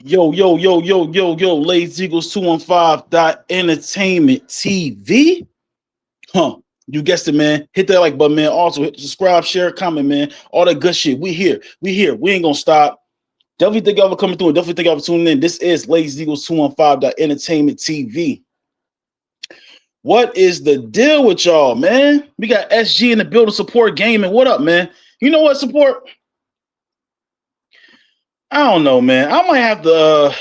Yo, Lazy Eagles 215 Entertainment TV. Huh. You guessed it, man. Hit that like button, man. Also, hit subscribe, share, comment, man. All that good shit. We here. We here. We ain't gonna stop. Definitely thank y'all for coming through and definitely thank y'all for tuning in. This is Lazy Eagles 215 Entertainment TV. What is the deal with y'all, man? We got SG in the building, support gaming. What up, man? You know what, support? I don't know, man. I might have to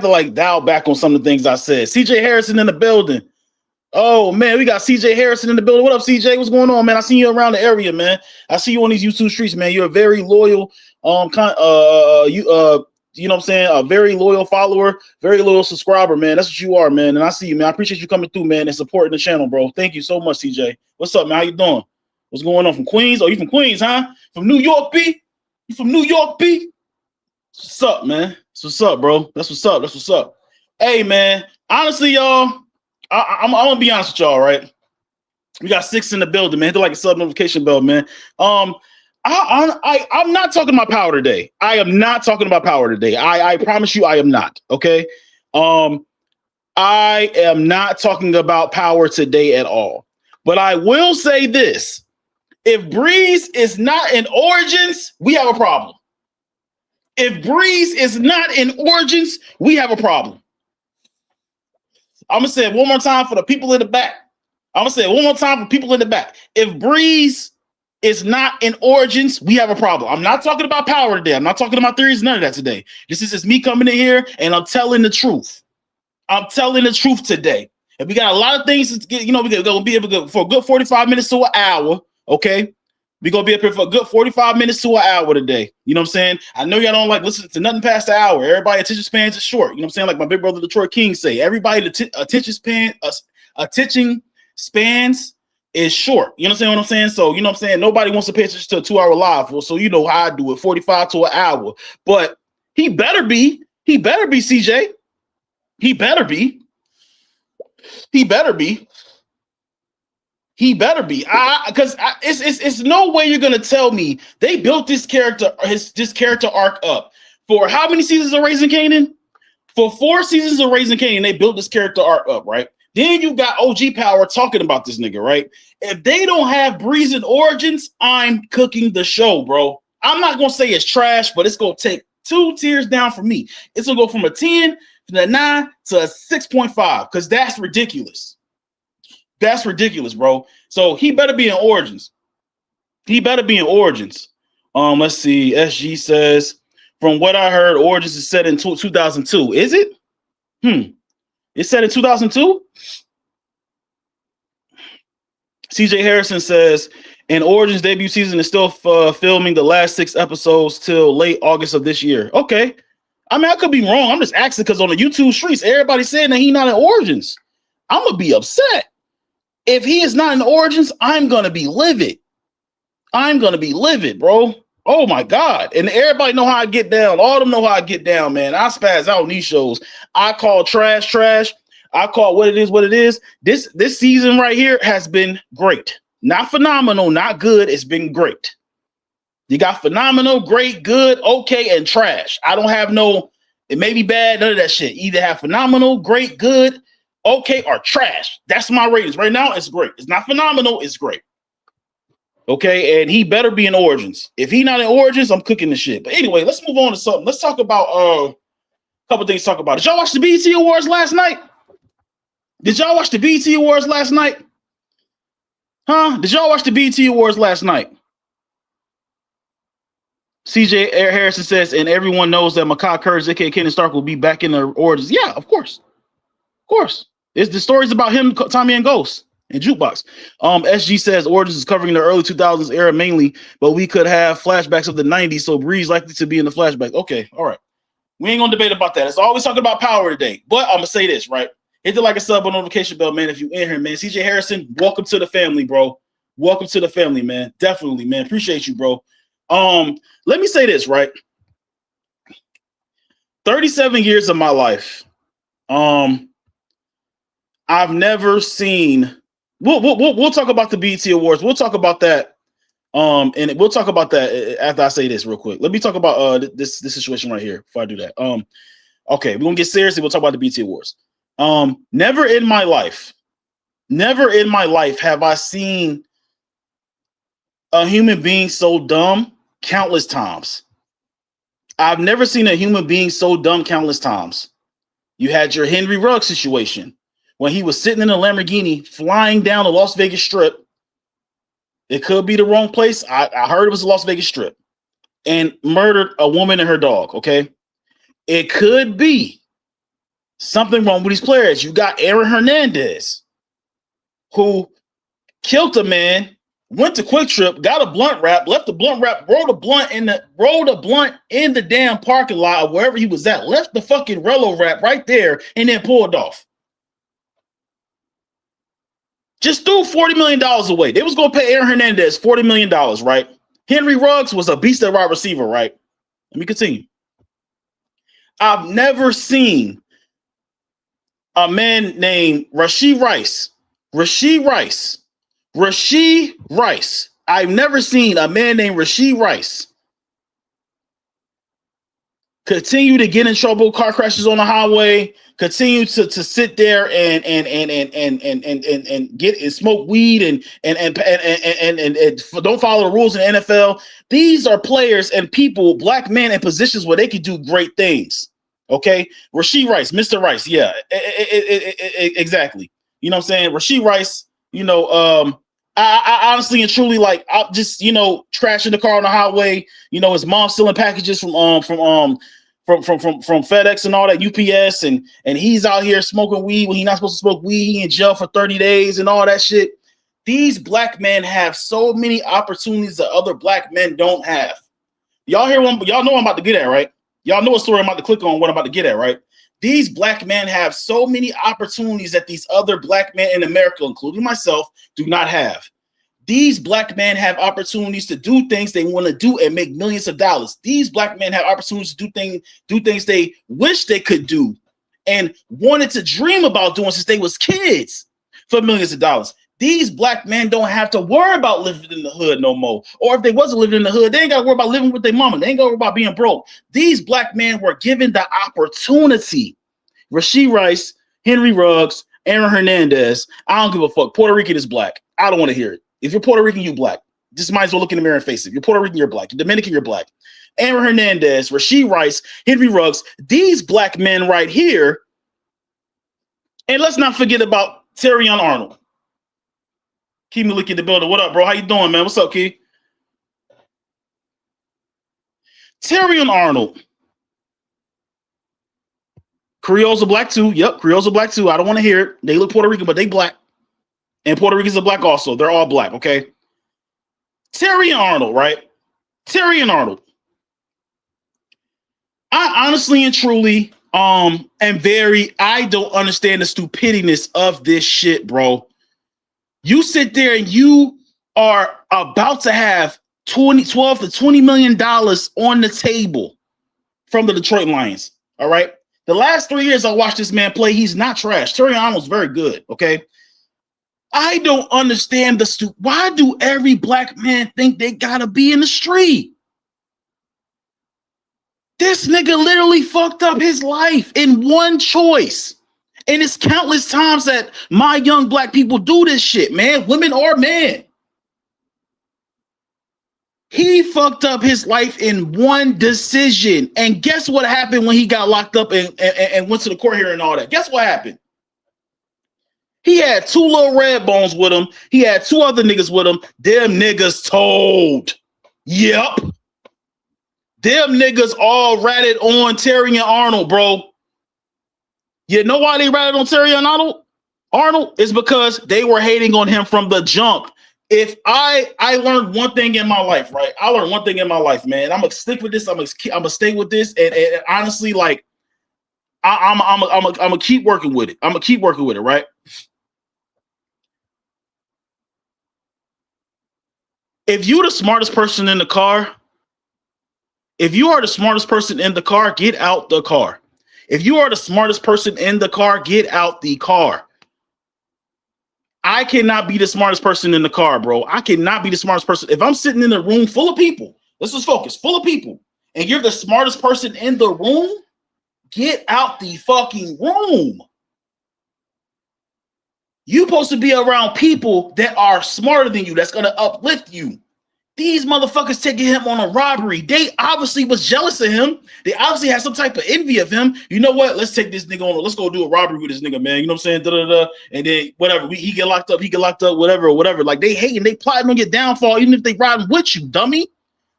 like dial back on some of the things I said. CJ Harrison in the building. Oh man, we got CJ Harrison in the building. What up, CJ? What's going on, man? I see you around the area, man. I see you on these YouTube streets, man. You're a very loyal, you know what I'm saying? A very loyal follower, very loyal subscriber, man. That's what you are, man. And I see you, man. I appreciate you coming through, man, and supporting the channel, bro. Thank you so much, CJ. What's up, man? How you doing? What's going on from Queens? Oh, you from Queens, huh? From New York, B? You from New York, B? What's up, man? That's what's up, bro. That's what's up. That's what's up. Hey, man. Honestly, y'all, I'm gonna be honest with y'all, right? We got 6 in the building, man. Hit the like a sub notification bell, man. I'm not talking about power today. I am not talking about power today. I promise you, I am not. Okay. I am not talking about power today at all. But I will say this: if Breeze is not in Origins, we have a problem. If Breeze is not in Origins, we have a problem. I'm going to say it one more time for the people in the back. I'm going to say it one more time for people in the back. If Breeze is not in Origins, we have a problem. I'm not talking about power today. I'm not talking about theories, none of that today. This is just me coming in here and I'm telling the truth. I'm telling the truth today. And we got a lot of things to get, you know, we're going to be able to go for a good 45 minutes to an hour, okay? We're going to be up here for a good 45 minutes to an hour today. You know what I'm saying? I know y'all don't like listen to nothing past the hour. Everybody attention spans is short. You know what I'm saying? Like my big brother Detroit King say, everybody attention spans is short. You know what I'm saying? So, you know what I'm saying? Nobody wants to pay attention to a 2-hour live. Well, so you know how I do it, 45 to an hour. But he better be CJ. He better be. Because it's no way you're gonna tell me they built this character arc up for how many seasons of Raising Kanan? For 4 seasons of Raising Kanan, they built this character arc up, right? Then you got OG Power talking about this nigga, right? If they don't have Breeze in Origins, I'm cooking the show, bro. I'm not gonna say it's trash, but it's gonna take 2 tiers down for me. It's gonna go from a 10 to a 9 to a 6.5 because that's ridiculous. That's ridiculous, bro. So he better be in Origins. Let's see. SG says, from what I heard, Origins is set in 2002. Is it? It's set in 2002? CJ Harrison says, and Origins debut season is still filming the last 6 episodes till late August of this year. Okay. I mean, I could be wrong. I'm just asking because on the YouTube streets, everybody's saying that he's not in Origins. I'm going to be upset. If he is not in Origins, I'm going to be livid. Bro. Oh, my God. And everybody know how I get down. All of them know how I get down, man. I spaz out on these shows. I call trash. I call what it is. This season right here has been great. Not phenomenal, not good. It's been great. You got phenomenal, great, good, okay, and trash. I don't have no, it may be bad, none of that shit. Either have phenomenal, great, good, okay, or trash. That's my ratings. Right now, it's great. It's not phenomenal, it's great. Okay, and he better be in Origins. If he not in Origins, I'm cooking the shit. But anyway, let's move on to something. Let's talk about a couple things to talk about. Did y'all watch the BET Awards last night? Huh? Did y'all watch the BET Awards last night? CJ Harrison says, and everyone knows that Makai Kurtz, aka Kenan Stark, will be back in the Origins. Yeah, of course. It's the stories about him, Tommy and Ghost, and Jukebox. SG says Origins is covering the early 2000s era mainly, but we could have flashbacks of the 90s, so Breeze likely to be in the flashback. Okay, all right. We ain't gonna debate about that. It's always talking about power today. But I'm gonna say this, right? Hit the like a sub or notification bell, man, if you in here, man. CJ Harrison, welcome to the family, bro. Welcome to the family, man. Definitely, man. Appreciate you, bro. Let me say this, right? 37 years of my life. I've never seen. We'll talk about the BET Awards. We'll talk about that And we'll talk about that after I say this real quick. Let me talk about this situation right here before I do that. Okay, we're gonna get serious and we'll talk about the BT Awards. Never in my life have I seen a human being so dumb countless times. I've never seen a human being so dumb countless times. You had your Henry Ruggs situation when he was sitting in a Lamborghini flying down the Las Vegas Strip. It could be the wrong place. I heard it was the Las Vegas Strip, and murdered a woman and her dog. Okay. It could be something wrong with these players. You got Aaron Hernandez, who killed a man, went to Quick Trip, got a blunt wrap, left the blunt wrap, rolled a blunt in the damn parking lot of wherever he was at, left the fucking Rello wrap right there, and then pulled off. Just threw $40 million away. They was going to pay Aaron Hernandez $40 million, right? Henry Ruggs was a beast at wide receiver, right? Let me continue. I've never seen a man named Rashee Rice. I've never seen a man named Rashee Rice continue to get in trouble, car crashes on the highway, continue to sit there and get and smoke weed and don't follow the rules in the NFL. These are players and people, black men in positions where they could do great things. Okay, Rashee Rice, Mr. Rice, yeah, exactly. You know what I'm saying? Rashee Rice, you know, I honestly and truly, like, I'm just, you know, trashing the car on the highway. You know, his mom stealing packages from FedEx and all that, UPS, and he's out here smoking weed when he's not supposed to smoke weed. He in jail for 30 days and all that shit. These black men have so many opportunities that other black men don't have. Y'all hear one? Y'all know what I'm about to get at, right? Y'all know what story I'm about to click on, what I'm about to get at, right? These black men have so many opportunities that these other black men in America, including myself, do not have. These black men have opportunities to do things they want to do and make millions of dollars. These black men have opportunities to do things they wish they could do and wanted to dream about doing since they was kids for millions of dollars. These black men don't have to worry about living in the hood no more. Or if they wasn't living in the hood, they ain't got to worry about living with their mama. They ain't got to worry about being broke. These black men were given the opportunity. Rashee Rice, Henry Ruggs, Aaron Hernandez. I don't give a fuck. Puerto Rican is black. I don't want to hear it. If you're Puerto Rican, you black. Just might as well look in the mirror and face it. If you're Puerto Rican, you're black. You're Dominican, you're black. Aaron Hernandez, Rashee Rice, Henry Ruggs. These black men right here. And let's not forget about Terrion Arnold. Keep me looking at the building. What up, bro? How you doing, man? What's up, Key? Terrion Arnold. Creoles are black too. Yep, Creoles are black too. I don't want to hear it. They look Puerto Rican, but they black. And Puerto Ricans are black also. They're all black, okay? Terrion Arnold, right? Terrion Arnold. I honestly and truly I don't understand the stupidness of this shit, bro. You sit there and you are about to have $12 to $20 million on the table from the Detroit Lions. All right. The last 3 years I watched this man play, he's not trash. Terrion Arnold's very good. Okay. I don't understand why do every black man think they gotta be in the street? This nigga literally fucked up his life in one choice. And it's countless times that my young black people do this shit, man, women or men. He fucked up his life in one decision. And guess what happened when he got locked up and went to the court hearing and all that? Guess what happened? He had 2 little red bones with him. He had 2 other niggas with him. Them niggas told. Yep. Them niggas all ratted on Terrion Arnold, bro. You know why they ratted on Terrion Arnold? Is because they were hating on him from the jump. If I learned one thing in my life, right? I learned one thing in my life, man. I'm gonna stick with this. I'm gonna stay with this. And honestly, like, I'm gonna keep working with it. I'm gonna keep working with it, right? If you're the smartest person in the car, if you are the smartest person in the car, get out the car. If you are the smartest person in the car, get out the car. I cannot be the smartest person in the car, bro. I cannot be the smartest person. If I'm sitting in a room full of people, let's just focus, full of people, and you're the smartest person in the room, get out the fucking room. You're supposed to be around people that are smarter than you, that's going to uplift you. These motherfuckers taking him on a robbery. They obviously was jealous of him. They obviously had some type of envy of him. You know what? Let's take this nigga on. Let's go do a robbery with this nigga, man. You know what I'm saying? Da-da-da. And then whatever. He get locked up. Whatever. Like they hating. They plotting on your downfall, even if they riding with you, dummy.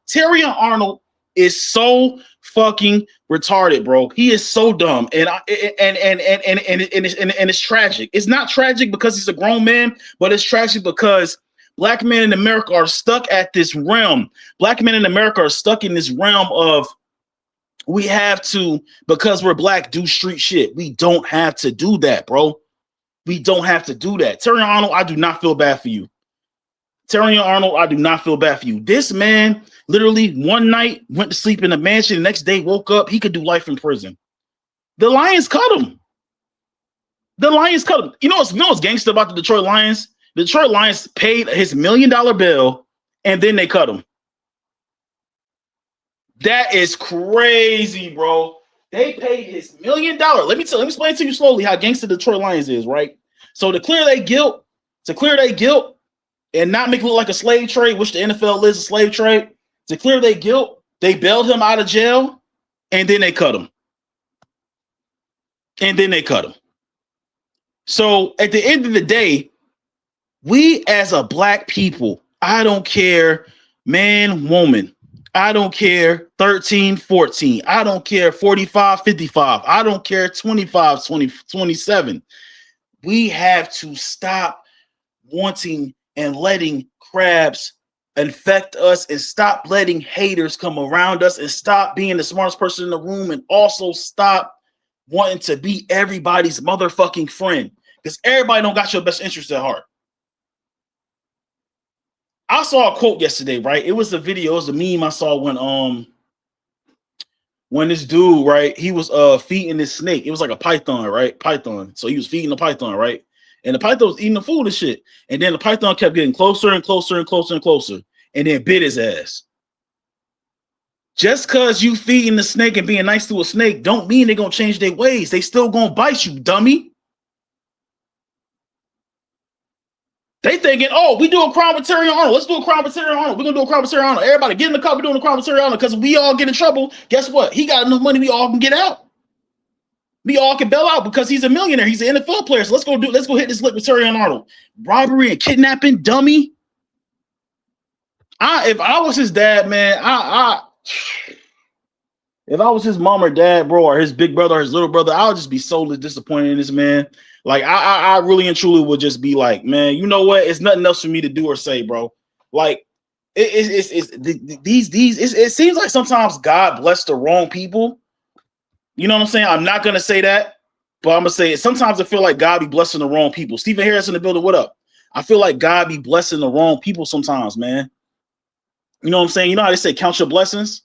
Terrion Arnold is so fucking retarded, bro. He is so dumb, and it's tragic. It's not tragic because he's a grown man, but it's tragic because Black men in America are stuck at this realm. Black men in America are stuck in this realm of we have to, because we're black, do street shit. We don't have to do that, bro. We don't have to do that. Terrion Arnold, I do not feel bad for you. Terrion Arnold, I do not feel bad for you. This man literally one night went to sleep in a mansion. The next day woke up. He could do life in prison. The Lions cut him. The Lions cut him. You know what's gangster about the Detroit Lions? The Detroit Lions paid his $1 million bill and then they cut him. That is crazy, bro. They paid his $1 million. Let me explain to you slowly how gangster the Detroit Lions is, right? So to clear their guilt, and not make it look like a slave trade, which the NFL is a slave trade, to clear their guilt, they bailed him out of jail and then they cut him. So at the end of the day, we as a black people, I don't care, man, woman, I don't care 13, 14, I don't care 45, 55, I don't care 25, 20, 27. We have to stop wanting and letting crabs infect us and stop letting haters come around us and stop being the smartest person in the room and also stop wanting to be everybody's motherfucking friend because everybody don't got your best interest at heart. I saw a quote yesterday, right? It was a video, it was a meme I saw when this dude, right, he was feeding this snake. It was like a python, right? Python. So he was feeding the python, right? And the python was eating the food and shit. And then the python kept getting closer and closer and closer and closer. And then bit his ass. Just because you feeding the snake and being nice to a snake don't mean they're going to change their ways. They still going to bite you, dummy. They thinking, oh, we do a crime with Terrion Arnold. Let's do a crime with Terrion Arnold. We're going to do a crime with Terrion Arnold. Everybody get in the car. We're doing a crime with Terrion Arnold because we all get in trouble. Guess what? He got enough money. We all can get out. We all can bail out because he's a millionaire. He's an NFL player. So let's go hit this lick with Terrion Arnold. Robbery and kidnapping, dummy. If I was his dad, man, if I was his mom or dad, bro, or his big brother or his little brother, I would just be so disappointed in this man. Like I really and truly would just be like, man, you know what? It's nothing else for me to do or say, bro. Like it seems like sometimes God bless the wrong people. You know what I'm saying? I'm not gonna say that, but I'm gonna say it. Sometimes I feel like God be blessing the wrong people. Stephen Harris in the building, what up? I feel like God be blessing the wrong people sometimes, man. You know what I'm saying? You know how they say count your blessings?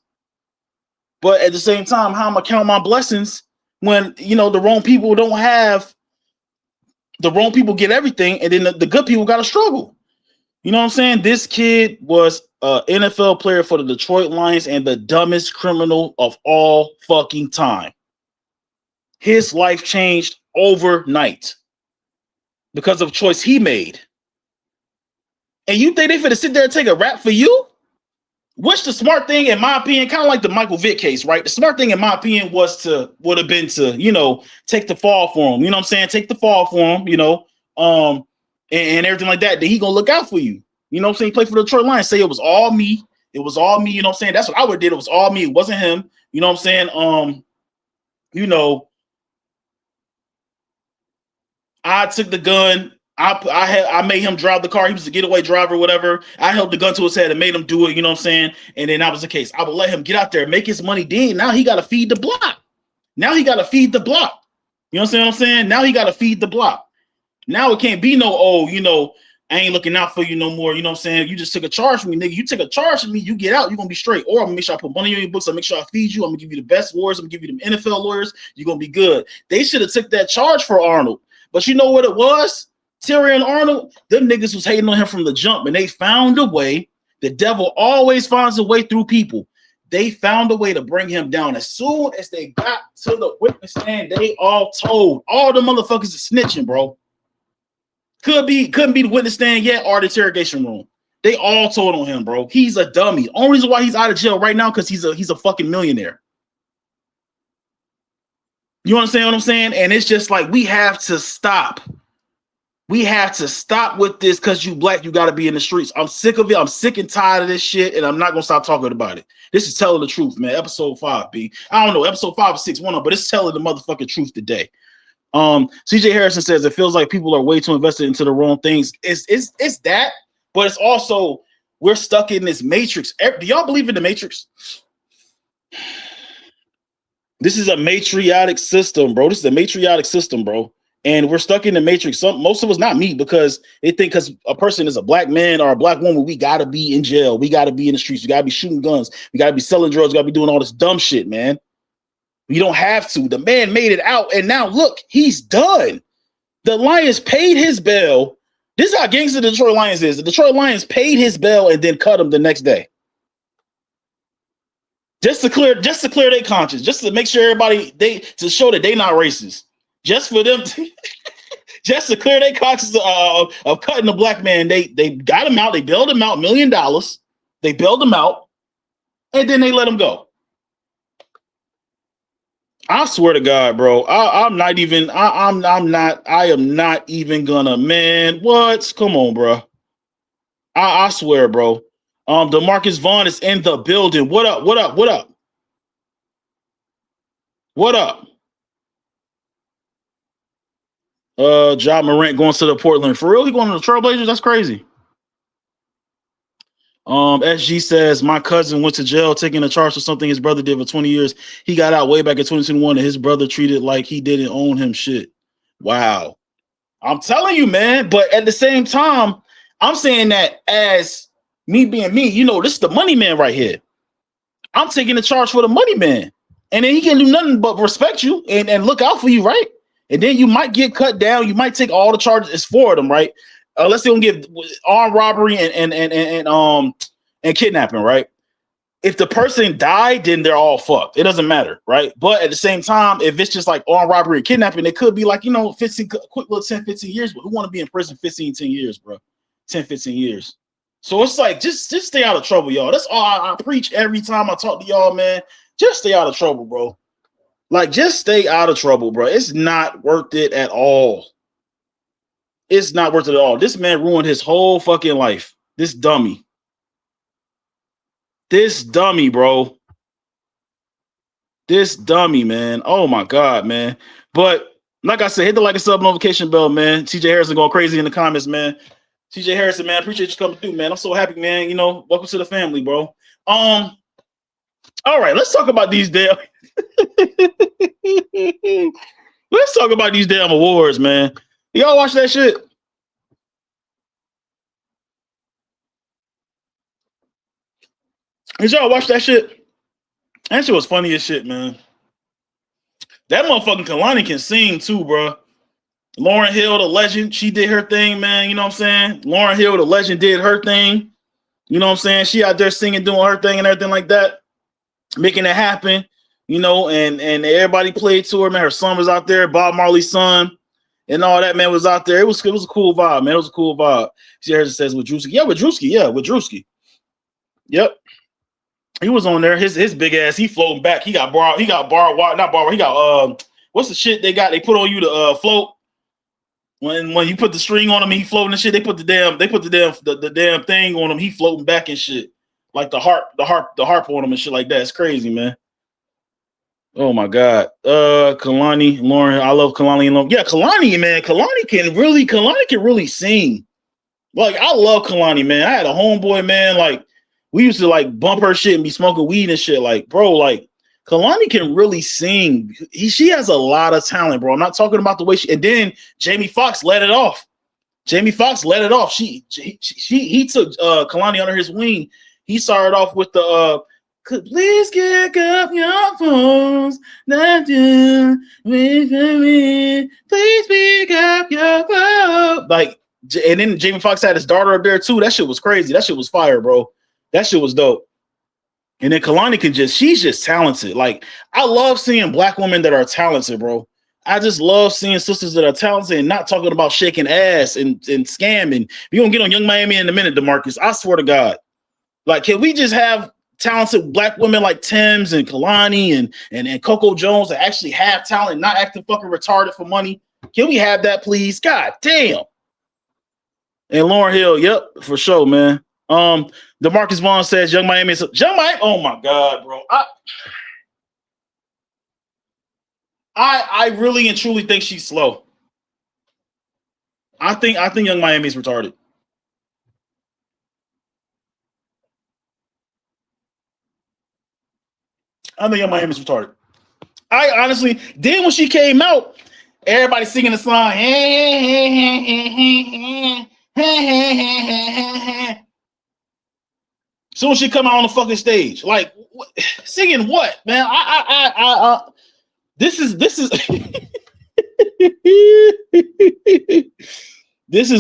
But at the same time, how am I count my blessings when, you know, the wrong people don't have, the wrong people get everything, and then the good people got to struggle. You know what I'm saying? This kid was an NFL player for the Detroit Lions and the dumbest criminal of all fucking time. His life changed overnight because of a choice he made. And you think they finna sit there and take a rap for you? Which the smart thing, in my opinion, kind of like the Michael Vick case, right? The smart thing, in my opinion, would have been to, you know, take the fall for him. You know what I'm saying? Take the fall for him, you know, and everything like that. Then he gonna look out for you. You know what I'm saying? He played for the Detroit Lions. Say it was all me. It was all me. You know what I'm saying? That's what I would have did. It was all me. It wasn't him. You know what I'm saying? You know, I took the gun. I made him drive the car. He was a getaway driver, whatever. I held the gun to his head and made him do it. You know what I'm saying? And then that was the case. I would let him get out there, make his money. Then now he got to feed the block. Now he got to feed the block. You know what I'm saying? Now he got to feed the block. Now it can't be no, oh, you know, I ain't looking out for you no more. You know what I'm saying? You just took a charge from me, nigga. You took a charge from me, you get out, you're going to be straight. Or I'm going to make sure I put money on your books. I'll make sure I feed you. I'm going to give you the best lawyers. I'm going to give you them NFL lawyers. You're going to be good. They should have took that charge for Arnold. But you know what it was? Tyrion Arnold, them niggas was hating on him from the jump, and they found a way. The devil always finds a way through people. They found a way to bring him down. As soon as they got to the witness stand, they all told. All the motherfuckers are snitching, bro. Couldn't be the witness stand yet or the interrogation room. They all told on him, bro. He's a dummy. Only reason why he's out of jail right now because he's a fucking millionaire. You understand what I'm saying? And it's just like we have to stop. We have to stop with this because you black, you got to be in the streets. I'm sick of it. I'm sick and tired of this shit, and I'm not going to stop talking about it. This is telling the truth, man. Episode 5, B. I don't know, episode 5 or 6, one of, but it's telling the motherfucking truth today. CJ Harrison says it feels like people are way too invested into the wrong things. It's that, but it's also we're stuck in this matrix. Do y'all believe in the matrix? This is a matriotic system, bro. This is a matriotic system, bro. And we're stuck in the matrix. Most of us, not me, because they think because a person is a black man or a black woman, we got to be in jail. We got to be in the streets. We got to be shooting guns. We got to be selling drugs. We got to be doing all this dumb shit, man. We don't have to. The man made it out. And now, look, he's done. The Lions paid his bail. This is how gangster the Detroit Lions is. The Detroit Lions paid his bail and then cut him the next day. Just to clear their conscience, just to make sure everybody, to show that they not racist. Just for them just to clear their conscience of cutting the black man. They got him out, they bailed him out $1 million. They bailed him out, and then they let him go. I swear to God, bro. I am not even gonna, man. What? Come on, bro. I swear, bro. DeMarcus Vaughn is in the building. What up? What up? What up? What up? Ja Morant going to the Portland. For real? He going to the Trailblazers? That's crazy. SG says, my cousin went to jail taking a charge for something his brother did for 20 years. He got out way back in 2021 and his brother treated like he didn't own him shit. Wow. I'm telling you, man. But at the same time, I'm saying that as me being me, you know, this is the money man right here. I'm taking the charge for the money man. And then he can do nothing but respect you and look out for you, right? And then you might get cut down. You might take all the charges for them, right? Unless they don't give armed robbery and kidnapping, right? If the person died, then they're all fucked. It doesn't matter, right? But at the same time, if it's just like armed robbery and kidnapping, it could be like, you know, 15, quick little 10, 15 years. But who want to be in prison 15, 10 years, bro? 10, 15 years. So it's like, just stay out of trouble, y'all. That's all I preach every time I talk to y'all, man. Just stay out of trouble, bro. Like, just stay out of trouble, bro. It's not worth it at all. It's not worth it at all. This man ruined his whole fucking life. This dummy. This dummy, bro. This dummy, man. Oh, my God, man. But like I said, hit the like and sub notification bell, man. CJ Harrison going crazy in the comments, man. CJ Harrison, man. Appreciate you coming through, man. I'm so happy, man. You know, welcome to the family, bro. All right, let's talk about these damn... Let's talk about these damn awards, man. Y'all watch that shit? Did y'all watch that shit? That shit was funny as shit, man. That motherfucking Kalani can sing too, bro. Lauryn Hill, the legend, she did her thing, man. You know what I'm saying? Lauryn Hill, the legend, did her thing. You know what I'm saying? She out there singing, doing her thing and everything like that, making it happen. You know, and everybody played to her, man. Her son was out there, Bob Marley's son, and all that, man, was out there. It was a cool vibe, man. It was a cool vibe. She says with Drewski. Yeah, with Drewski. Yeah, with Drewski. Yep. He was on there. His big ass, he floating back. He got borrowed, not borrowed. He got what's the shit they put on you to float? When you put the string on him, he floating and shit. They put the damn thing on him. He floating back and shit. Like the harp on him and shit like that. It's crazy, man. Oh my God. Kalani, Lauryn. I love Kalani and Lauryn. Yeah, Kalani, man. Kalani can really sing. Like, I love Kalani, man. I had a homeboy, man. Like, we used to like bump her shit and be smoking weed and shit. Like, bro, like Kalani can really sing. She has a lot of talent, bro. I'm not talking about the way and then Jamie Foxx let it off. He took Kalani under his wing. He started off with the Please kick up your phones. Not you. Wait for me. Please pick up your phone. Like, and then Jamie Foxx had his daughter up there too. That shit was crazy. That shit was fire, bro. That shit was dope. And then Kalani she's just talented. Like, I love seeing black women that are talented, bro. I just love seeing sisters that are talented and not talking about shaking ass and scamming. We're going to get on Young Miami in a minute, DeMarcus. I swear to God. Like, can we just have talented black women like Tim's and Kalani and Coco Jones that actually have talent, not acting fucking retarded for money? Can we have that, please? God damn. And Lauryn Hill, yep, for sure, man. DeMarcus Vaughn says Young Miami is Young Miami. Oh my God, bro. I really and truly think she's slow. I think Young Miami is retarded. I think Young Miami is retarded. I honestly, then when she came out, everybody singing the song. Soon as she come out on the fucking stage, like singing what, man? This is this is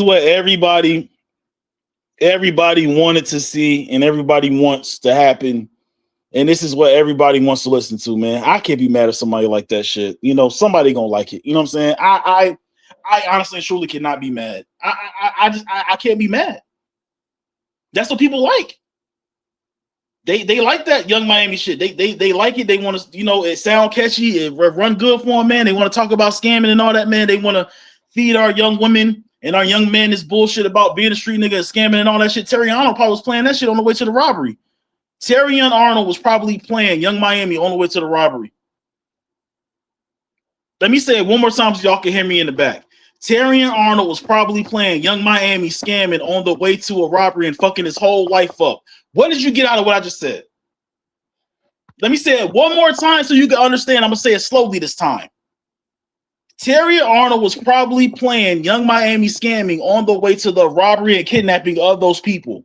what everybody wanted to see and everybody wants to happen. And this is what everybody wants to listen to, man. I can't be mad at somebody like that shit. You know, somebody gonna like it. You know what I'm saying? I honestly and truly cannot be mad. I can't be mad. That's what people like. They like that Young Miami shit. They like it. They want to, you know, it sound catchy. It run good for them, man. They want to talk about scamming and all that, man. They want to feed our young women and our young men this bullshit about being a street nigga and scamming and all that shit. Terry Arnold probably was playing that shit on the way to the robbery. Terry Arnold was probably playing Young Miami on the way to the robbery. Let me say it one more time so y'all can hear me in the back. Terry Arnold was probably playing Young Miami scamming on the way to a robbery and fucking his whole life up. What did you get out of what I just said? Let me say it one more time so you can understand. I'm going to say it slowly this time. Terry Arnold was probably playing Young Miami scamming on the way to the robbery and kidnapping of those people.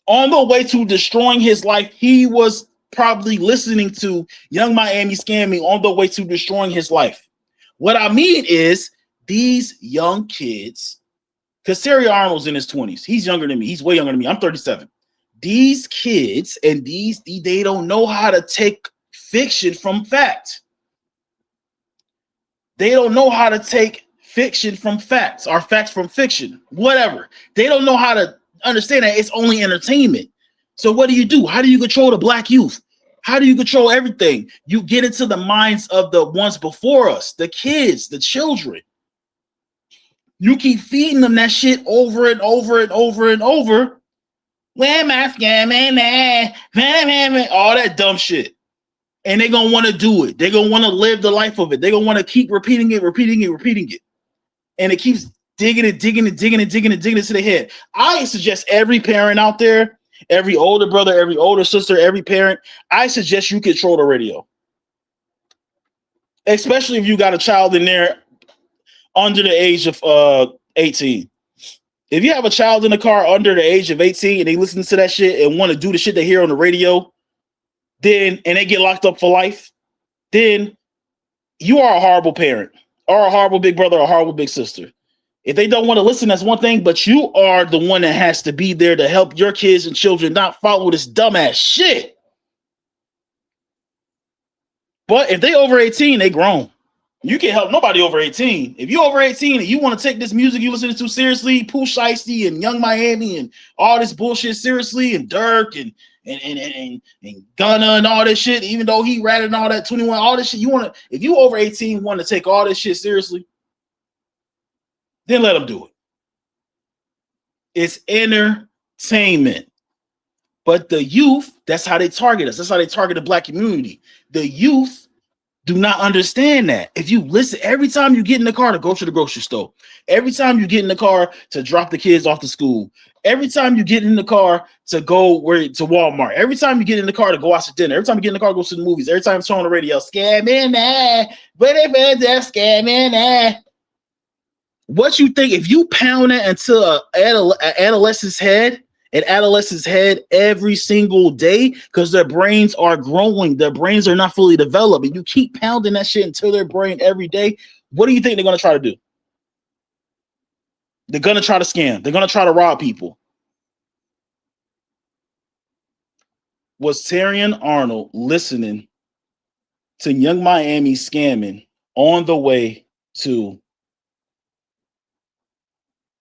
On the way to destroying his life, he was probably listening to Young Miami scamming on the way to destroying his life. What I mean is these young kids, because Terry Arnold's in his 20s. He's younger than me. He's way younger than me. I'm 37. These kids and they don't know how to take fiction from fact. They don't know how to take fiction from facts or facts from fiction, whatever. They don't know how to understand that it's only entertainment. So what do? How do you control the black youth? How do you control everything? You get into the minds of the ones before us, the kids, the children. You keep feeding them that shit over and over and over and over. Where am I scamming? All that dumb shit. And they're going to want to do it. They're going to want to live the life of it. They're going to want to keep repeating it. And it keeps digging into their head. I suggest every parent out there, every older brother, every older sister, every parent, I suggest you control the radio. Especially if you got a child in there under the age of 18. If you have a child in the car under the age of 18 and they listen to that shit and want to do the shit they hear on the radio, then and they get locked up for life, then you are a horrible parent or a horrible big brother or a horrible big sister. If they don't want to listen, that's one thing, but you are the one that has to be there to help your kids and children not follow this dumbass shit. But if they over 18, they grown. You can't help nobody over 18. If you over 18 and you want to take this music you listening to seriously, Pooh Shiesty and Young Miami and all this bullshit seriously, and Dirk and Gunna and all this shit, even though he ratted and all that 21, all this shit, if you over 18 want to take all this shit seriously, then let them do it. It's entertainment. But the youth, that's how they target us. That's how they target the black community. The youth do not understand that. If you listen, every time you get in the car to go to the grocery store, every time you get in the car to drop the kids off to school, every time you get in the car to go to Walmart, every time you get in the car to go out to dinner, every time you get in the car to go to the movies, every time it's on the radio, scamming that, scamming that. What you think, if you pound that into an adolescent's head in adolescents' head every single day because their brains are growing. Their brains are not fully developed. And you keep pounding that shit into their brain every day. What do you think they're going to try to do? They're going to try to scam. They're going to try to rob people. Was Terrion Arnold listening to Young Miami scamming on the way to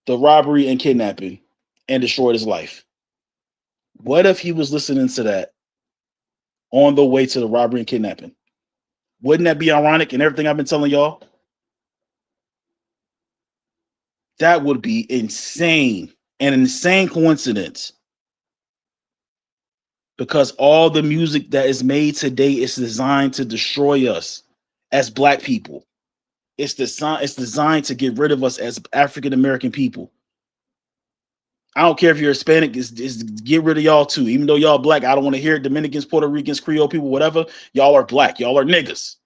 the robbery and kidnapping and destroyed his life? What if he was listening to that on the way to the robbery and kidnapping? Wouldn't that be ironic in everything I've been telling y'all? That would be insane, an insane coincidence. Because all the music that is made today is designed to destroy us as Black people. It's designed to get rid of us as African American people. I don't care if you're Hispanic, is get rid of y'all too. Even though y'all Black, I don't want to hear it. Dominicans, Puerto Ricans, Creole people, whatever. Y'all are Black. Y'all are niggas.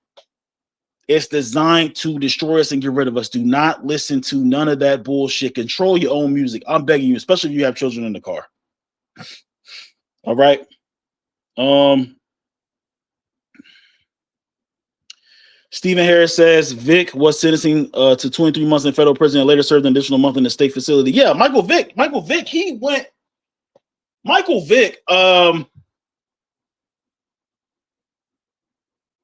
It's designed to destroy us and get rid of us. Do not listen to none of that bullshit. Control your own music. I'm begging you, especially if you have children in the car. All right. Stephen Harris says Vic was sentencing to 23 months in federal prison and later served an additional month in the state facility. Yeah, Michael Vick, he went. Michael Vick,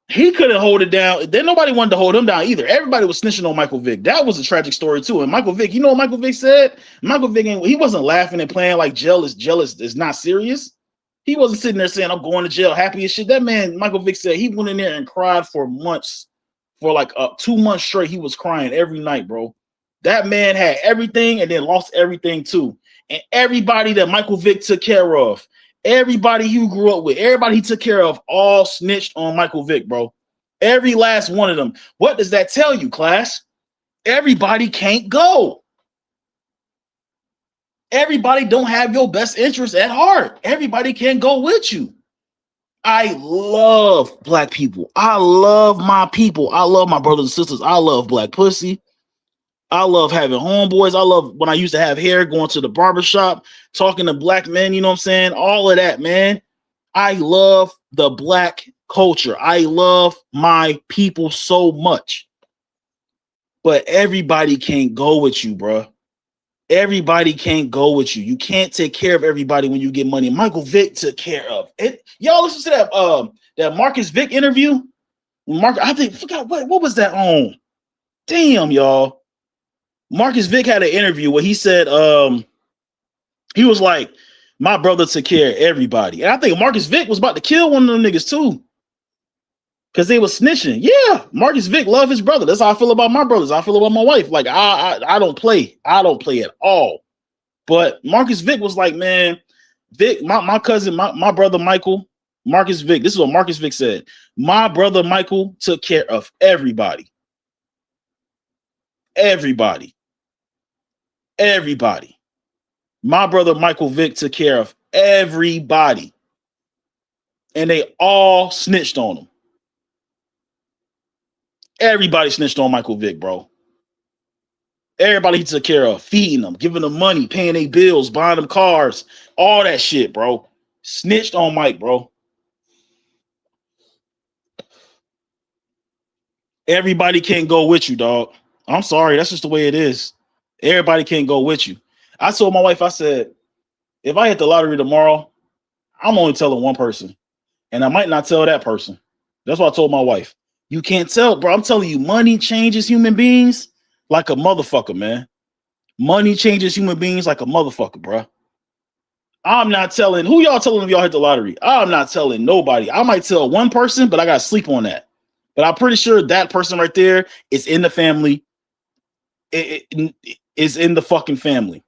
he couldn't hold it down. Then nobody wanted to hold him down either. Everybody was snitching on Michael Vick. That was a tragic story too. And Michael Vick, you know what Michael Vick said? Michael Vick, he wasn't laughing and playing like jail is not serious. He wasn't sitting there saying, I'm going to jail, happy as shit. That man, Michael Vick said he went in there and cried for months. For like 2 months straight, he was crying every night, bro. That man had everything and then lost everything too. And everybody that Michael Vick took care of, everybody he grew up with, everybody he took care of, all snitched on Michael Vick, bro. Every last one of them. What does that tell you, class? Everybody can't go. Everybody don't have your best interest at heart. Everybody can't go with you. I love Black people. I love my people. I love my brothers and sisters. I love Black pussy. I love having homeboys. I love when I used to have hair, going to the barbershop, talking to Black men, you know what I'm saying? All of that, man. I love the Black culture. I love my people so much. But everybody can't go with you, bro. Everybody can't go with you. You can't take care of everybody when you get money. Michael Vick took care of it. Y'all listen to that Marcus Vick interview. Forgot what was that on? Damn, y'all. Marcus Vick had an interview where he said he was like, my brother took care of everybody. And I think Marcus Vick was about to kill one of them niggas too. Because they was snitching. Yeah, Marcus Vick loved his brother. That's how I feel about my brothers. I feel about my wife. Like, I don't play. I don't play at all. But Marcus Vick was like, man, Vic, my cousin, my brother Michael, Marcus Vick, this is what Marcus Vick said. My brother Michael took care of everybody. Everybody. Everybody. My brother Michael Vick took care of everybody. And they all snitched on him. Everybody snitched on Michael Vick, bro. Everybody he took care of, feeding them, giving them money, paying their bills, buying them cars, all that shit, bro. Snitched on Mike, bro. Everybody can't go with you, dog. I'm sorry. That's just the way it is. Everybody can't go with you. I told my wife, I said, if I hit the lottery tomorrow, I'm only telling one person. And I might not tell that person. That's what I told my wife. You can't tell, bro. I'm telling you, money changes human beings like a motherfucker, man. Money changes human beings like a motherfucker, bro. I'm not telling, who y'all telling if y'all hit the lottery? I'm not telling nobody. I might tell one person, but I got to sleep on that. But I'm pretty sure that person right there is in the family. It is in the fucking family.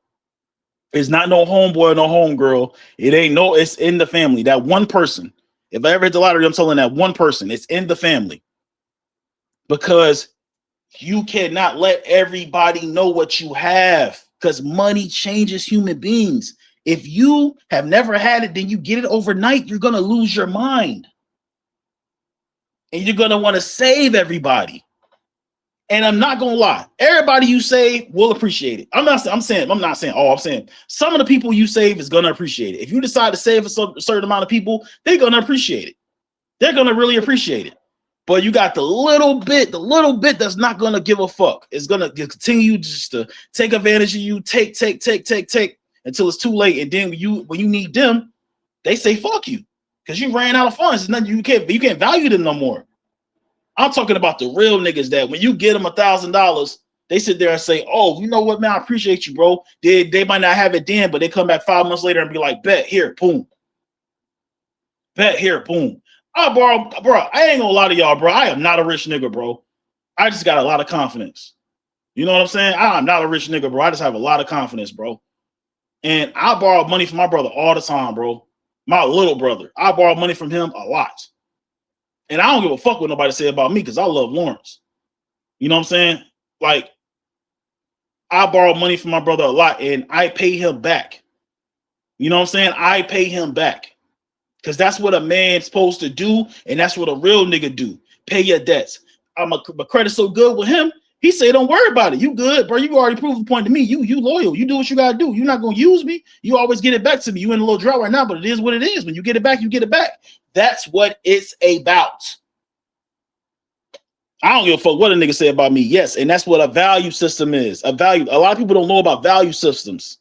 It's not no homeboy or no homegirl. It ain't no, it's in the family. That one person. If I ever hit the lottery, I'm telling that one person. It's in the family. Because you cannot let everybody know what you have, because money changes human beings. If you have never had it, then you get it overnight, you're going to lose your mind. And you're going to want to save everybody. And I'm not gonna lie, everybody you save will appreciate it. I'm not saying I'm saying some of the people you save is gonna appreciate it. If you decide to save a certain amount of people, they're gonna appreciate it. They're gonna really appreciate it. But you got the little bit that's not gonna give a fuck. It's gonna continue just to take advantage of you, take until it's too late. And then when you need them, they say fuck you because you ran out of funds. There's nothing you can't value them no more. I'm talking about the real niggas that when you get them $1,000, they sit there and say, "Oh, you know what, man? I appreciate you, bro." They might not have it then, but they come back 5 months later and be like, "Bet here, boom. Bet here, boom." I borrow, bro. I ain't gonna lie to y'all, bro. I am not a rich nigga, bro. I just got a lot of confidence. You know what I'm saying? I'm not a rich nigga, bro. I just have a lot of confidence, bro. And I borrow money from my brother all the time, bro. My little brother. I borrow money from him a lot. And I don't give a fuck what nobody say about me because I love Lawrence. You know what I'm saying? Like, I borrow money from my brother a lot and I pay him back. You know what I'm saying? I pay him back. Because that's what a man's supposed to do, and that's what a real nigga do. Pay your debts. My credit's so good with him, he say, "Don't worry about it. You good, bro. You already proved the point to me. You loyal. You do what you gotta do. You're not gonna use me. You always get it back to me. You in a little drought right now, but it is what it is. When you get it back, you get it back." That's what it's about. I don't give a fuck what a nigga say about me. Yes, and that's what a value system is. A lot of people don't know about value systems.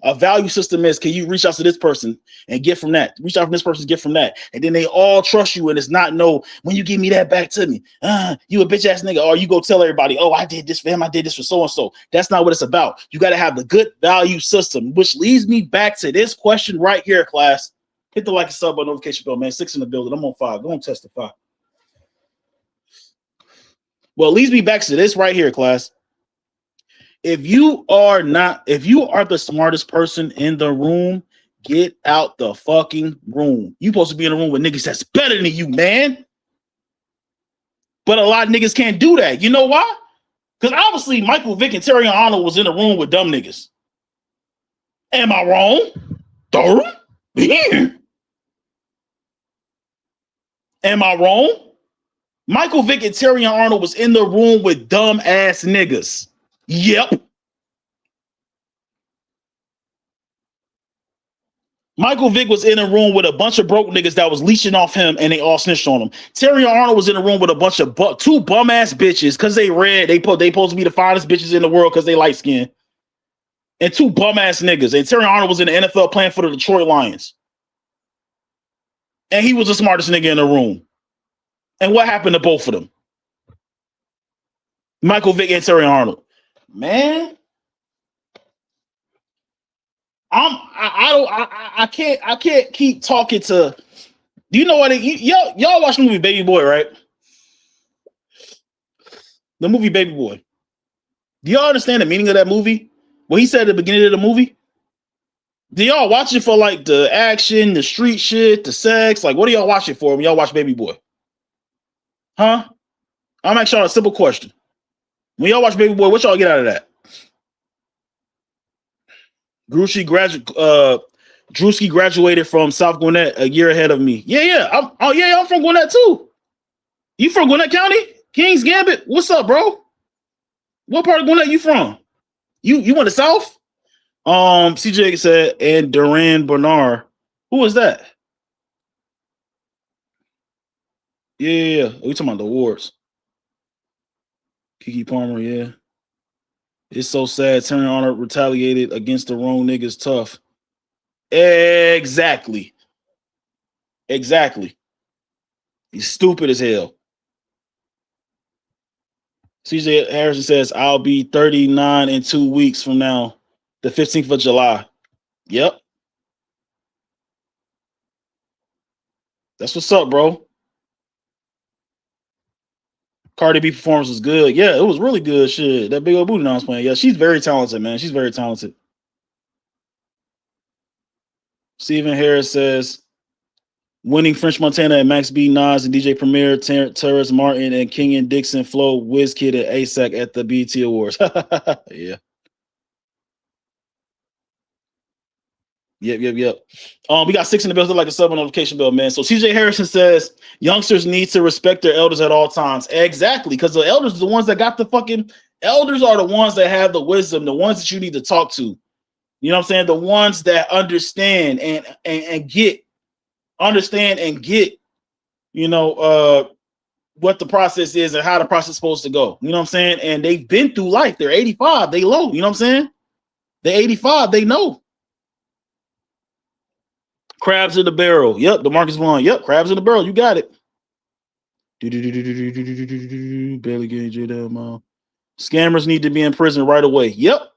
A value system is, can you reach out to this person and get from that? Reach out from this person, get from that. And then they all trust you, and it's not no, when you give me that back to me, you a bitch ass nigga, or you go tell everybody, "Oh, I did this for him, I did this for so-and-so." That's not what it's about. You got to have the good value system, which leads me back to this question right here, class. Hit the like and sub button, notification bell, man. 6 in the building. I'm on 5. Go and testify. Well, it leads me back to this right here, class. If you are the smartest person in the room, get out the fucking room. You supposed to be in a room with niggas that's better than you, man. But a lot of niggas can't do that. You know why? Because obviously Michael Vick and Terry Arnold was in a room with dumb niggas. Am I wrong? Am I wrong? Michael Vick and Terry Arnold was in the room with dumb ass niggas. Yep. Michael Vick was in a room with a bunch of broke niggas that was leeching off him, and they all snitched on him. Terry Arnold was in a room with a bunch of two bum ass bitches because they red. They supposed to be the finest bitches in the world because they light skin, and two bum ass niggas. And Terry Arnold was in the NFL playing for the Detroit Lions, and he was the smartest nigga in the room. And what happened to both of them? Michael Vick and Terry Arnold. Man, I can't keep talking to. Do you know what? Y'all watch the movie Baby Boy, right? The movie Baby Boy. Do y'all understand the meaning of that movie? What he said at the beginning of the movie? Do y'all watch it for like the action, the street shit, the sex? Like, what do y'all watch it for when y'all watch Baby Boy? Huh? I'm asking y'all a simple question. When y'all watch Baby Boy, what y'all get out of that? Drewski graduated from South Gwinnett a year ahead of me. Yeah. I'm from Gwinnett too. You from Gwinnett County? Kings Gambit? What's up, bro? What part of Gwinnett you from? You went to South? CJ said, and Duran Bernard. Who was that? Yeah. We talking about the awards. Keke Palmer, yeah. It's so sad. Terry Arnold retaliated against the wrong niggas tough. Exactly. He's stupid as hell. CJ Harrison says, I'll be 39 in 2 weeks from now, the 15th of July. Yep. That's what's up, bro. Cardi B performance was good. Yeah, it was really good shit. That big old booty I was playing. Yeah, she's very talented, man. She's very talented. Stephen Harris says, winning French Montana and Max B, Nas and DJ Premier, Terrence Martin and King and Dixon, Flo, WizKid and ASAC at the BET Awards. Yeah. Yep. We got 6 in the bill, like a sub notification bell, man. So CJ Harrison says youngsters need to respect their elders at all times. Exactly, because the elders are the ones that got the fucking elders are the ones that have the wisdom, the ones that you need to talk to. You know what I'm saying? The ones that understand and get, you know, what the process is and how the process is supposed to go. You know what I'm saying? And they've been through life. They're 85. They low. You know what I'm saying? They're 85. They know. Crabs in the barrel. Yep. DeMarcus Vaughn. Yep. Crabs in the barrel. You got it. Barely getting JDM. Scammers need to be in prison right away. Yep.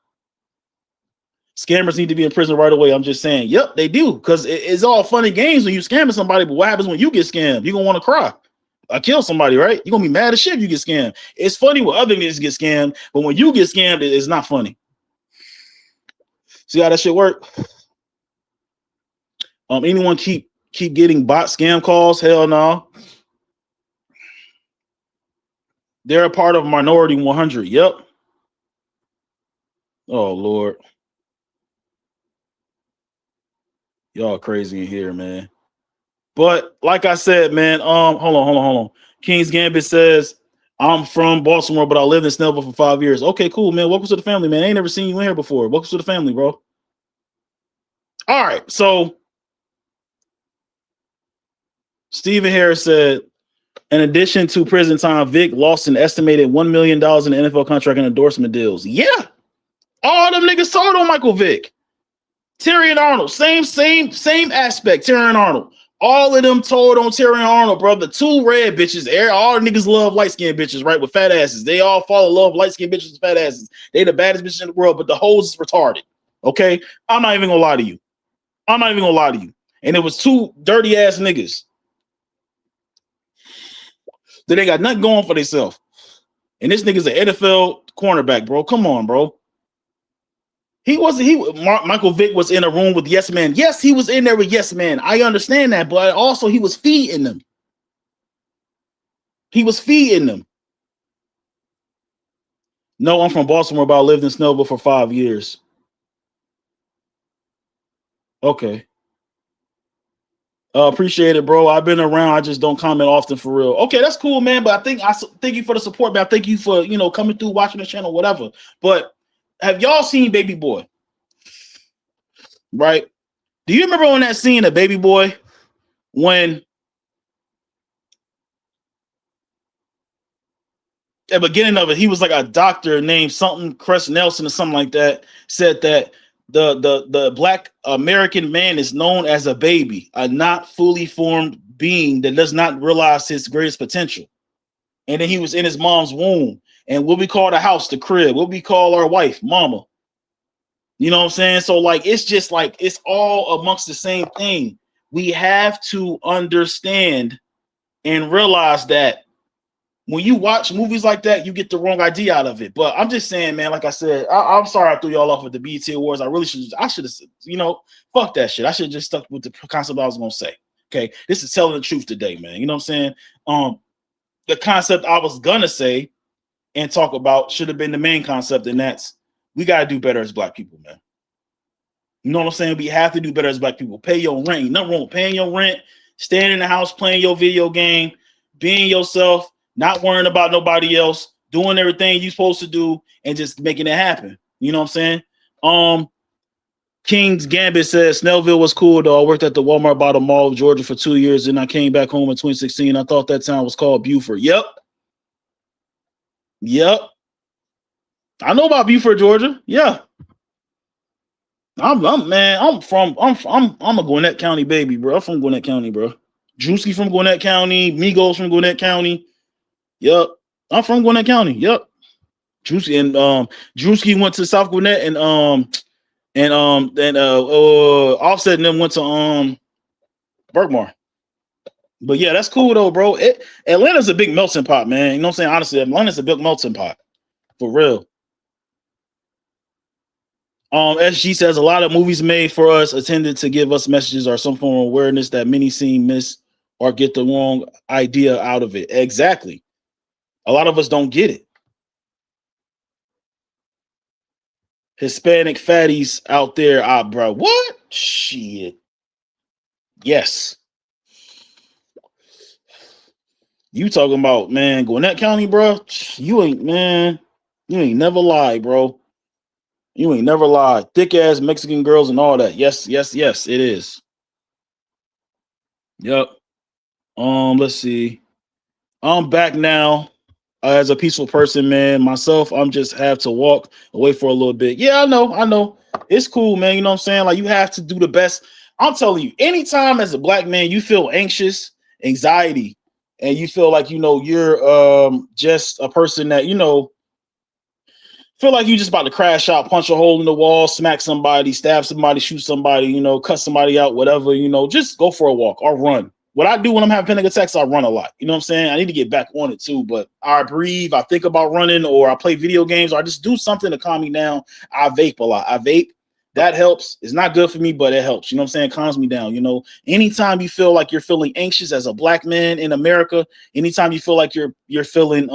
Scammers need to be in prison right away. I'm just saying. Yep, they do. Because it's all funny games when you scamming somebody. But what happens when you get scammed? You're going to want to cry. I kill somebody, right? You're going to be mad as shit if you get scammed. It's funny when other niggas get scammed. But when you get scammed, it's not funny. See how that shit work? Anyone keep getting bot scam calls? Hell no. They're a part of Minority 100. Yep. Oh Lord. Y'all crazy in here, man. But like I said, man, hold on. King's Gambit says, I'm from Baltimore, but I lived in Snellville for 5 years. Okay, cool, man. Welcome to the family, man. I ain't never seen you in here before. Welcome to the family, bro. All right, so Stephen Harris said, in addition to prison time, Vic lost an estimated $1 million in NFL contract and endorsement deals. Yeah. All them niggas told on Michael Vick. Terry and Arnold, same aspect. Terry and Arnold. All of them told on Terry and Arnold, bro. The two red bitches. All niggas love light-skinned bitches, right? With fat asses. They all fall in love with light-skinned bitches with fat asses. They the baddest bitches in the world, but the hoes is retarded. Okay? I'm not even gonna lie to you. And it was two dirty ass niggas. That they got nothing going for themselves. And this nigga's an NFL cornerback, bro. Come on, bro. Michael Vick was in a room with Yes Man. Yes, he was in there with Yes Man. I understand that, but also he was feeding them. No, I'm from Baltimore, but I lived in Snellville for 5 years. Okay. Appreciate it, bro. I've been around. I just don't comment often for real. Okay, that's cool, man. But I thank you for the support, man. I thank you for, coming through, watching the channel, whatever. But have y'all seen Baby Boy? Right? Do you remember on that scene of Baby Boy when at the beginning of it, he was like a doctor named something, Cress Nelson or something like that, said that the Black American man is known as a baby, a not fully formed being that does not realize his greatest potential. And then he was in his mom's womb. And what we call the house, the crib, what we call our wife, mama. You know what I'm saying? So like, it's just like, it's all amongst the same thing. We have to understand and realize that when you watch movies like that, you get the wrong idea out of it. But I'm just saying, man, like I said, I'm sorry I threw y'all off with the BET Awards. I should have, fuck that shit. I should have just stuck with the concept I was going to say. Okay. This is telling the truth today, man. You know what I'm saying? The concept I was going to say and talk about should have been the main concept. And that's, we got to do better as Black people, man. You know what I'm saying? We have to do better as Black people. Pay your rent. Ain't nothing wrong with paying your rent, staying in the house, playing your video game, being yourself, not worrying about nobody else, doing everything you're supposed to do, and just making it happen. You know what I'm saying? King's Gambit says Snellville was cool though. I worked at the Walmart by the Mall of Georgia for 2 years, and I came back home in 2016. I thought that town was called Buford. Yep. I know about Buford, Georgia. Yeah. I'm a Gwinnett County baby, bro. I'm from Gwinnett County, bro. Drewski from Gwinnett County, Migos from Gwinnett County. Yep. I'm from Gwinnett County. Yep. Drewski went to South Gwinnett and Offset and them went to Berkmar. But yeah, that's cool though, bro. Atlanta's a big melting pot, man. You know what I'm saying? Honestly, Atlanta's a big melting pot. For real. SG says a lot of movies made for us intended to give us messages or some form of awareness that many seem miss or get the wrong idea out of it. Exactly. A lot of us don't get it. Hispanic fatties out there, bro. What? Shit. Yes. You talking about, man, Gwinnett County, bro? You ain't never lied, bro. You ain't never lied. Thick ass Mexican girls and all that. Yes, yes, yes, it is. Yep. Let's see. I'm back now as a peaceful person, man. Myself, I'm just have to walk away for a little bit. Yeah, I know. It's cool, man. You know what I'm saying? Like, you have to do the best. I'm telling you, anytime as a black man you feel anxious, anxiety, and you feel like, you're just a person that, feel like you just about to crash out, punch a hole in the wall, smack somebody, stab somebody, shoot somebody, cut somebody out, whatever, just go for a walk or run. What I do when I'm having panic attacks, I run a lot. You know what I'm saying? I need to get back on it too, but I breathe, I think about running, or I play video games, or I just do something to calm me down. I vape a lot. I vape. That helps. It's not good for me, but it helps. You know what I'm saying? It calms me down. Anytime you feel like you're feeling anxious as a black man in America, anytime you feel like you're feeling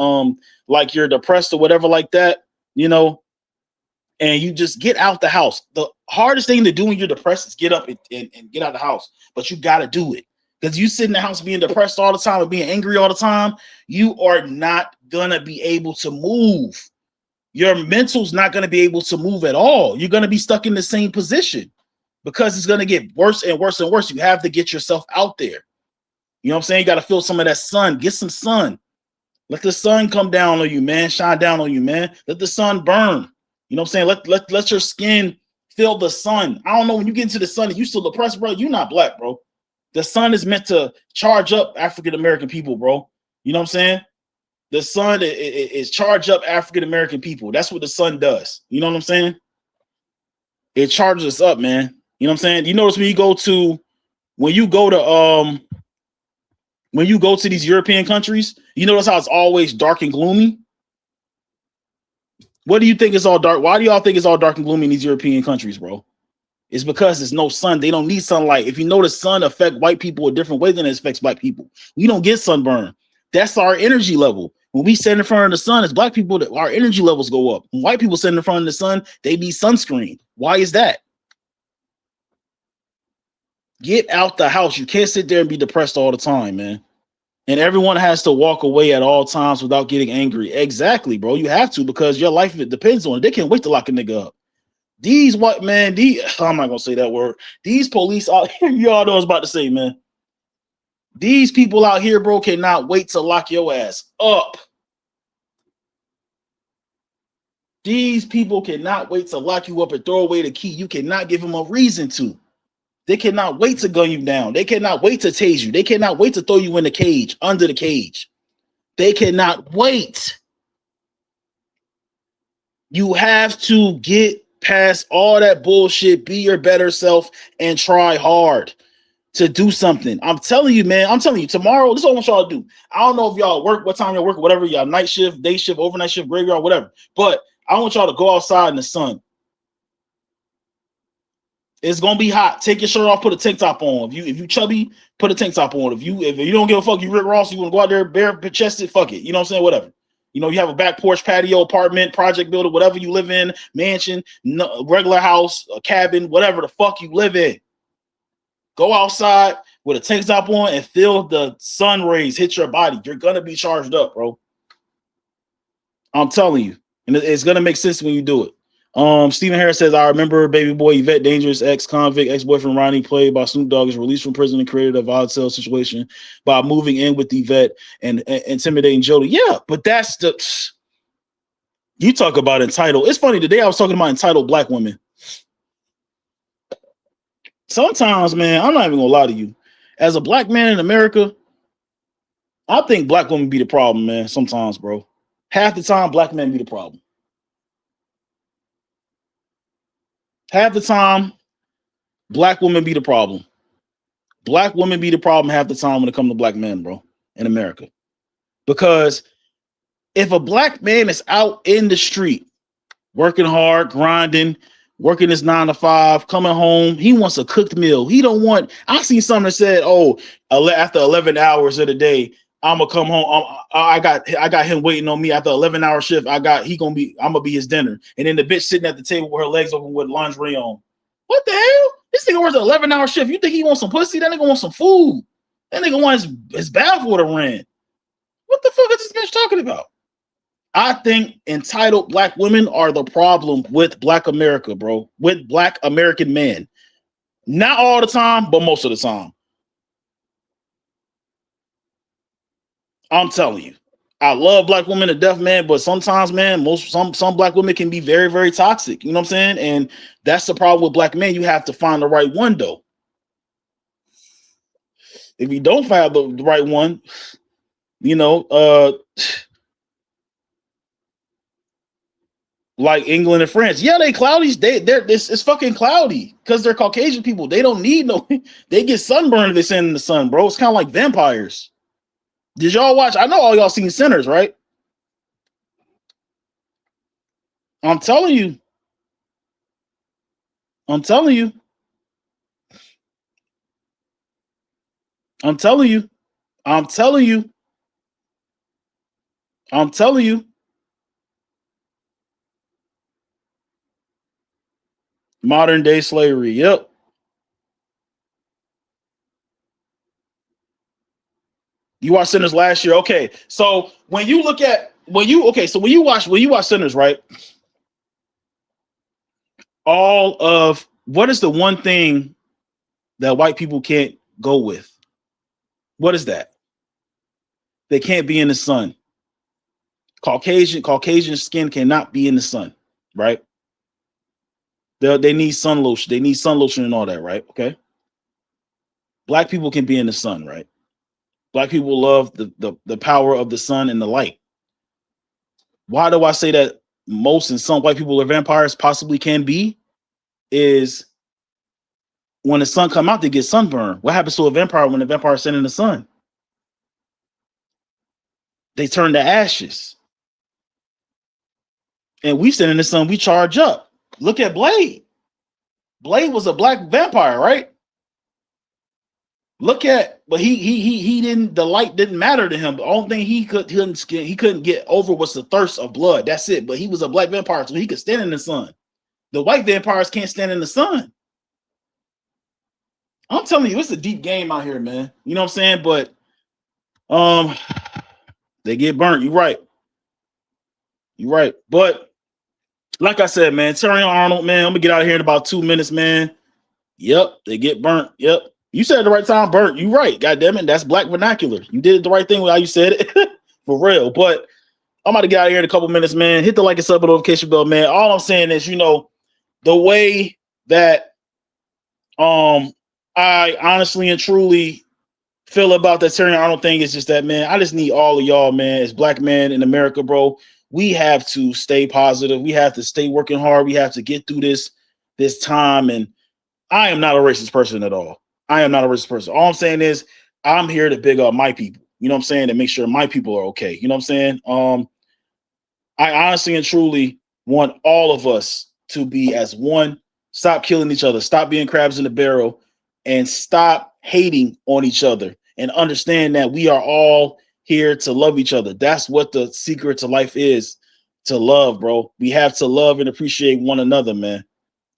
like you're depressed or whatever like that, and you just get out the house. The hardest thing to do when you're depressed is get up and get out of the house, but you got to do it. Because you sit in the house being depressed all the time and being angry all the time, you are not going to be able to move. Your mental's not going to be able to move at all. You're going to be stuck in the same position because it's going to get worse and worse and worse. You have to get yourself out there. You know what I'm saying? You got to feel some of that sun. Get some sun. Let the sun come down on you, man. Shine down on you, man. Let the sun burn. You know what I'm saying? Let your skin feel the sun. I don't know, when you get into the sun and you still depressed, bro, you're not black, bro. The sun is meant to charge up African-American people, bro. You know what I'm saying? The sun is charge up African-American people. That's what the sun does. You know what I'm saying? It charges us up, man. You know what I'm saying? You notice when you go to these European countries, you notice how it's always dark and gloomy? What do you think is all dark? Why do y'all think it's all dark and gloomy in these European countries, bro? It's because there's no sun. They don't need sunlight. If you know, the sun affects white people a different way than it affects black people. We don't get sunburn. That's our energy level. When we stand in front of the sun, as black people, our energy levels go up. When white people stand in front of the sun, they need sunscreen. Why is that? Get out the house. You can't sit there and be depressed all the time, man. And everyone has to walk away at all times without getting angry. Exactly, bro. You have to, because your life depends on it. They can't wait to lock a nigga up. I'm not gonna say that word. These police out here, y'all know what I was about to say, man. These people out here, bro, cannot wait to lock your ass up. These people cannot wait to lock you up and throw away the key. You cannot give them a reason to. They cannot wait to gun you down. They cannot wait to tase you. They cannot wait to throw you in the cage, under the cage. They cannot wait. You have to get past all that bullshit, be your better self, and try hard to do something. I'm telling you, man. I'm telling you, tomorrow, this is what I want y'all to do. I don't know if y'all work, what time y'all work, whatever, y'all night shift, day shift, overnight shift, graveyard, whatever. But I want y'all to go outside in the sun. It's gonna be hot. Take your shirt off, put a tank top on. If you chubby, put a tank top on. If you don't give a fuck, you Rick Ross, you want to go out there bare chested, fuck it. You know what I'm saying? Whatever. You have a back porch, patio, apartment, project builder, whatever you live in, mansion, regular house, a cabin, whatever the fuck you live in. Go outside with a tank top on and feel the sun rays hit your body. You're gonna be charged up, bro. I'm telling you, and it's gonna make sense when you do it. Stephen Harris says, I remember Baby Boy Yvette Dangerous, ex-convict, ex-boyfriend Ronnie, played by Snoop Dogg, is released from prison and created a violent cell situation by moving in with Yvette and intimidating Jody. Yeah, but that's you talk about entitled. It's funny, today I was talking about entitled black women. Sometimes, man, I'm not even gonna lie to you. As a black man in America, I think black women be the problem, man. Sometimes, bro. Half the time, black men be the problem. Half the time, black women be the problem. Black women be the problem half the time when it comes to black men, bro, in America. Because if a black man is out in the street, working hard, grinding, working his 9 to 5, coming home, he wants a cooked meal. He don't want, I seen something that said, after 11 hours of the day, I'm gonna come home. I got him waiting on me after 11-hour shift. I'm gonna be his dinner. And then the bitch sitting at the table with her legs open with lingerie on. What the hell? This nigga works an 11-hour shift. You think he wants some pussy? That nigga wants some food. That nigga wants his bathwater ran. What the fuck is this bitch talking about? I think entitled black women are the problem with black America, bro. With black American men. Not all the time, but most of the time. I'm telling you. I love black women to death, man, but sometimes, man, some black women can be very, very toxic. You know what I'm saying? And that's the problem with black men. You have to find the right one, though. If you don't find the right one, you know, like England and France, yeah, they cloudy. It's fucking cloudy because they're Caucasian people. They don't need no. They get sunburned if they stand in the sun, bro. It's kind of like vampires. Did y'all watch? I know all y'all seen Sinners, right? I'm telling you. I'm telling you. I'm telling you. I'm telling you. I'm telling you. Modern day slavery. Yep. You watched Sinners last year. Okay. So when you watch Sinners, right? All of what is the one thing that white people can't go with? What is that? They can't be in the sun. Caucasian skin cannot be in the sun, right? They need sun lotion. They need sun lotion and all that, right? Okay. Black people can be in the sun, right? Black people love the power of the sun and the light. Why do I say that most and some white people are vampires? Possibly can be, is when the sun come out, they get sunburned. What happens to a vampire when the vampire is sitting in the sun? They turn to ashes. And we sit in the sun, we charge up. Look at Blade. Blade was a black vampire, right? But he didn't. The light didn't matter to him. The only thing he couldn't get over was the thirst of blood. That's it. But he was a black vampire, so he could stand in the sun. The white vampires can't stand in the sun. I'm telling you, it's a deep game out here, man. You know what I'm saying? But they get burnt. You're right. You're right. But like I said, man, Terry Arnold, man, I'm gonna get out of here in about 2 minutes, man. Yep, they get burnt. Yep. You said it the right time, burnt. You right. God damn it. That's black vernacular. You did the right thing with how you said it. For real. But I'm about to get out of here in a couple minutes, man. Hit the like and sub notification bell, man. All I'm saying is, the way that I honestly and truly feel about that Terry Arnold thing is just that, man, I just need all of y'all, man, as black men in America, bro. We have to stay positive. We have to stay working hard. We have to get through this time. And I am not a racist person at all. I am not a racist person. All I'm saying is I'm here to big up my people. You know what I'm saying? To make sure my people are okay. You know what I'm saying? I honestly and truly want all of us to be as one. Stop killing each other. Stop being crabs in the barrel, and stop hating on each other, and understand that we are all here to love each other. That's what the secret to life is, to love, bro. We have to love and appreciate one another, man.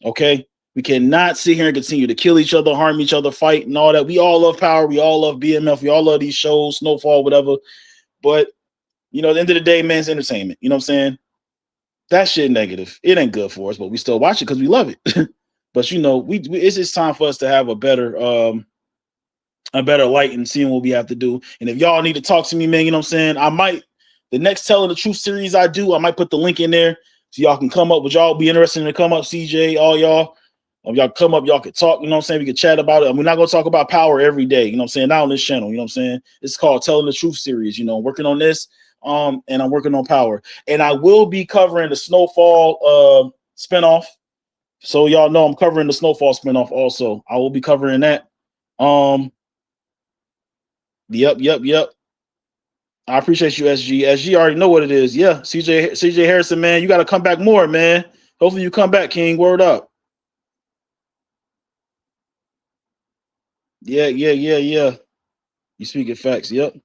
Okay? We cannot sit here and continue to kill each other, harm each other, fight, and all that. We all love Power. We all love BMF. We all love these shows, Snowfall, whatever. But, at the end of the day, man, it's entertainment. You know what I'm saying? That shit negative. It ain't good for us, but we still watch it because we love it. But, it's just time for us to have a better light and seeing what we have to do. And if y'all need to talk to me, man, you know what I'm saying? The next Telling the Truth series I do, I might put the link in there so y'all can come up. Would y'all be interested in to come up, CJ, all y'all? Y'all come up, y'all could talk, you know what I'm saying? We could chat about it. We're not going to talk about power every day, you know what I'm saying? Not on this channel, you know what I'm saying? It's called Telling the Truth series, working on this, and I'm working on power. And I will be covering the Snowfall spinoff. So y'all know I'm covering the Snowfall spinoff also. I will be covering that. Yep. I appreciate you, SG. SG already know what it is. Yeah, CJ Harrison, man, you got to come back more, man. Hopefully you come back, King. Word up. Yeah. You speaking facts. Yep.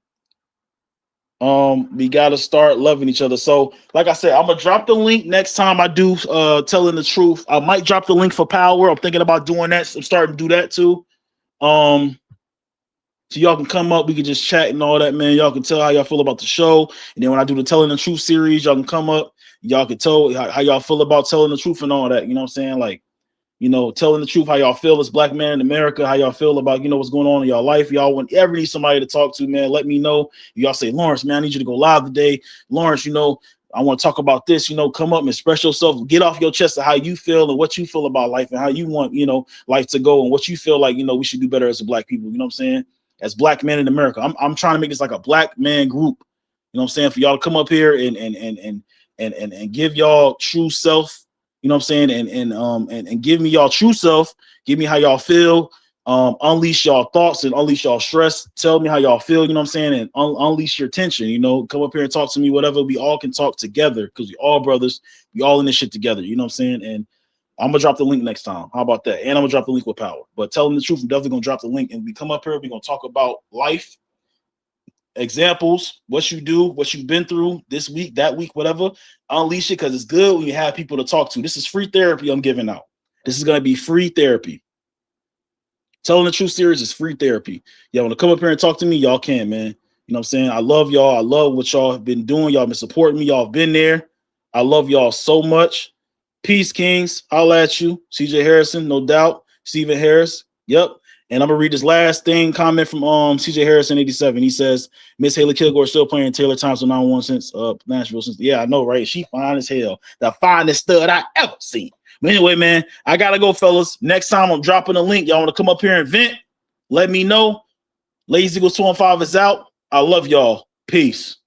We gotta start loving each other. So, like I said, I'm gonna drop the link next time I do telling the truth. I might drop the link for Power. I'm thinking about doing that. So I'm starting to do that too. So y'all can come up, we can just chat and all that, man. Y'all can tell how y'all feel about the show. And then when I do the Telling the Truth series, y'all can come up. Y'all can tell how y'all feel about telling the truth and all that. You know what I'm saying? Like, you know, telling the truth, how y'all feel as black men in America, how y'all feel about, you know, what's going on in y'all life. Y'all want ever need somebody to talk to, man, let me know. Y'all say, Lawrence, man, I need you to go live today. Lawrence, you know, I want to talk about this, you know, come up and express yourself, get off your chest of how you feel and what you feel about life and how you want, you know, life to go and what you feel like, you know, we should do better as a black people. You know what I'm saying? As black men in America. I'm trying to make this like a black man group. You know what I'm saying? For y'all to come up here and give y'all true self, you know what I'm saying? And give me y'all true self, give me how y'all feel, unleash y'all thoughts and unleash y'all stress. Tell me how y'all feel, you know what I'm saying? And unleash your tension, you know, come up here and talk to me, whatever. We all can talk together because we all brothers, we all in this shit together, you know what I'm saying? And I'm gonna drop the link next time. How about that? And I'm gonna drop the link with Power. But telling the truth, I'm definitely gonna drop the link. And we come up here, we're gonna talk about life, examples, what you do, what you've been through this week, that week, whatever. Unleash it because it's good when you have people to talk to. This is free therapy I'm giving out. This is gonna be free therapy. Telling the Truth series is free therapy. Y'all want to come up here and talk to me? Y'all can, man. You know what I'm saying? I love y'all. I love what y'all have been doing. Y'all been supporting me. Y'all have been there. I love y'all so much. Peace, Kings. Holla at you. CJ Harrison, no doubt. Stephen Harris. Yep. And I'm gonna read this last thing comment from CJ Harrison 87. He says, Miss Haley Kilgore still playing Taylor Thompson 9-1 since Nashville. Since I know, right? She fine as hell. The finest stud I ever seen. But anyway, man, I gotta go, fellas. Next time I'm dropping a link. Y'all want to come up here and vent? Let me know. Lazy Eagles 215 is out. I love y'all. Peace.